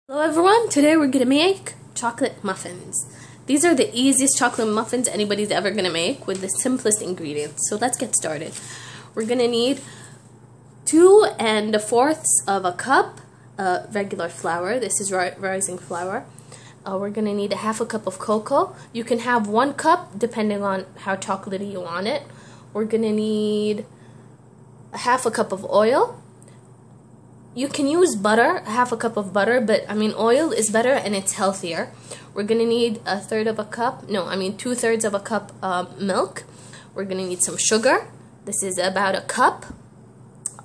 Hello everyone, today we're gonna make chocolate muffins. These are the easiest chocolate muffins anybody's ever gonna make with the simplest ingredients. So let's get started. We're gonna need 2 4/4 of a cup regular flour. This is rising flour. We're gonna need a 1/2 cup of cocoa. You can have 1 cup depending on how chocolatey you want it. We're gonna need a 1/2 cup of oil. You can use butter, 1/2 cup of butter, but I mean oil is better and it's healthier. We're gonna need 2/3 of a cup milk. We're gonna need some sugar. This is about a cup.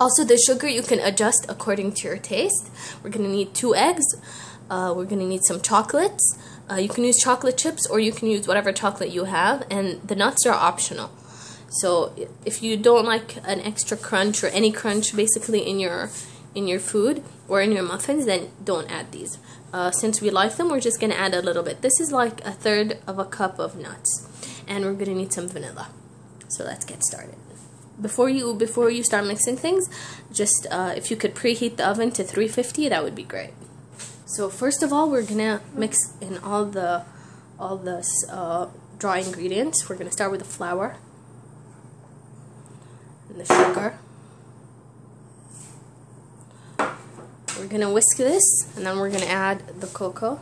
Also, the sugar you can adjust according to your taste. We're gonna need 2 eggs. We're gonna need some chocolates. You can use chocolate chips or you can use whatever chocolate you have, and the nuts are optional. So if you don't like an extra crunch or any crunch basically in your food or in your muffins, then don't add these. Since we like them, we're just gonna add a little bit. This is like 1/3 of a cup of nuts, and we're gonna need some vanilla. So let's get started. Before you start mixing things, just if you could preheat the oven to 350, that would be great. So first of all, we're gonna mix in all the dry ingredients. We're gonna start with the flour and the sugar. We're going to whisk this, and then we're going to add the cocoa.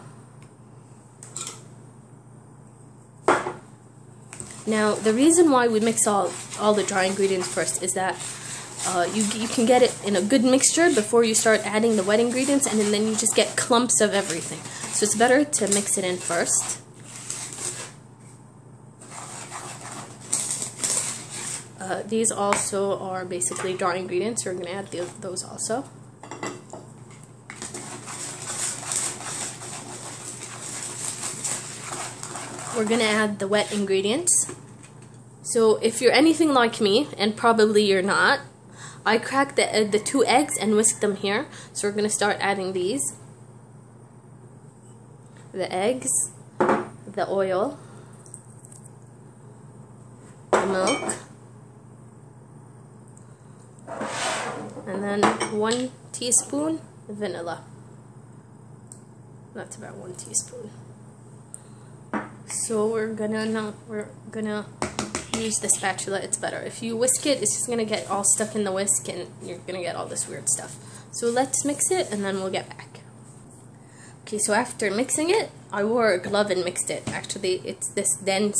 Now, the reason why we mix all the dry ingredients first is that you can get it in a good mixture before you start adding the wet ingredients, and then you just get clumps of everything. So it's better to mix it in first. These also are basically dry ingredients, so we're going to add those also. We're going to add the wet ingredients. So if you're anything like me, and probably you're not, I cracked the 2 eggs and whisked them here. So we're going to start adding these. The eggs, the oil, the milk, and then 1 teaspoon vanilla. That's about 1 teaspoon. So we're gonna use the spatula. It's better. If you whisk it, it's just gonna get all stuck in the whisk and you're gonna get all this weird stuff. So let's mix it and then we'll get back. Okay, so after mixing it, I wore a glove and mixed it. Actually, it's this dense,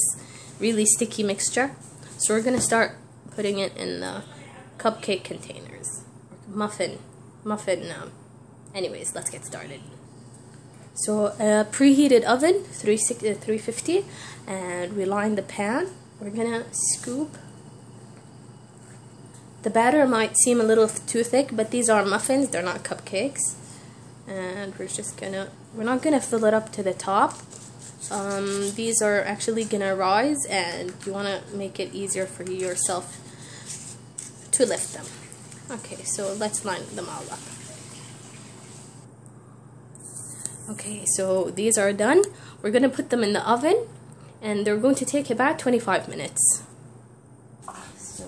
really sticky mixture. So we're gonna start putting it in the cupcake containers. Anyways, let's get started. So a preheated oven, 350, and we line the pan. We're gonna scoop. The batter might seem a little too thick, but these are muffins, they're not cupcakes. And we're not gonna fill it up to the top. These are actually gonna rise, and you wanna make it easier for yourself to lift them. Okay, so let's line them all up. Okay, so these are done. We're going to put them in the oven, and they're going to take about 25 minutes. So,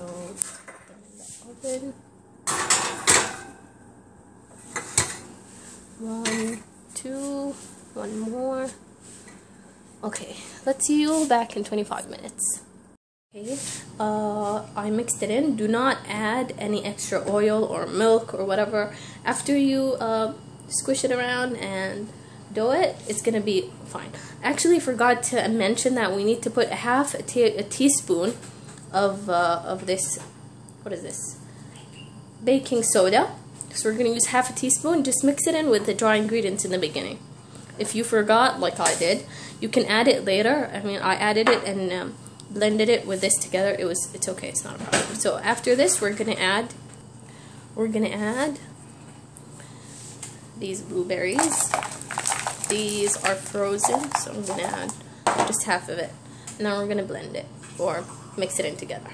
put them in the oven. 1, 2, 1 more. Okay, let's see you back in 25 minutes. Okay, I mixed it in. Do not add any extra oil or milk or whatever. After you squish it around and dough it, it's gonna be fine. Actually, forgot to mention that we need to put a teaspoon of this. What is this? Baking soda. So we're gonna use 1/2 teaspoon. Just mix it in with the dry ingredients in the beginning. If you forgot, like I did, you can add it later. I mean, I added it and blended it with this together. It's okay. It's not a problem. So after this, we're gonna add these blueberries. These are frozen, so I'm gonna add just 1/2 of it. And then we're gonna blend it or mix it in together.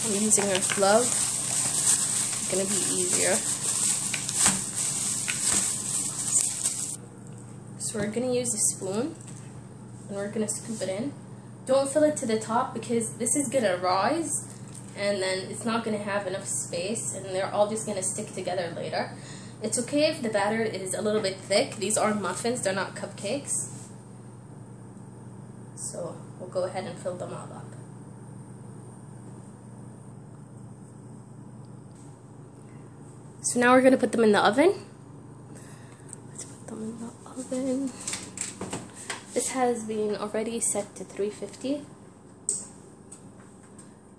I'm using a glove. It's gonna be easier. So we're gonna use a spoon and we're gonna scoop it in. Don't fill it to the top because this is gonna rise and then it's not gonna have enough space and they're all just gonna stick together later. It's okay if the batter is a little bit thick. These are muffins, they're not cupcakes. So we'll go ahead and fill them all up. So now we're going to put them in the oven. Let's put them in the oven. This has been already set to 350.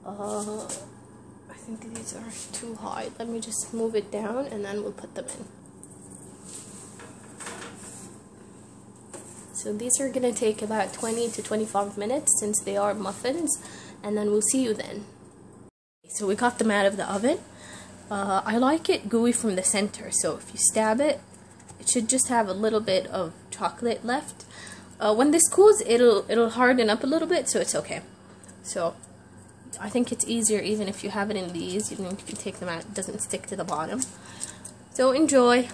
I think these are too high. Let me just move it down and then we'll put them in. So these are going to take about 20 to 25 minutes since they are muffins, and then we'll see you then. So we got them out of the oven. I like it gooey from the center, so if you stab it, it should just have a little bit of chocolate left. When this cools, it'll harden up a little bit, so it's okay. So I think it's easier even if you have it in these, even if you take them out, it doesn't stick to the bottom. So enjoy.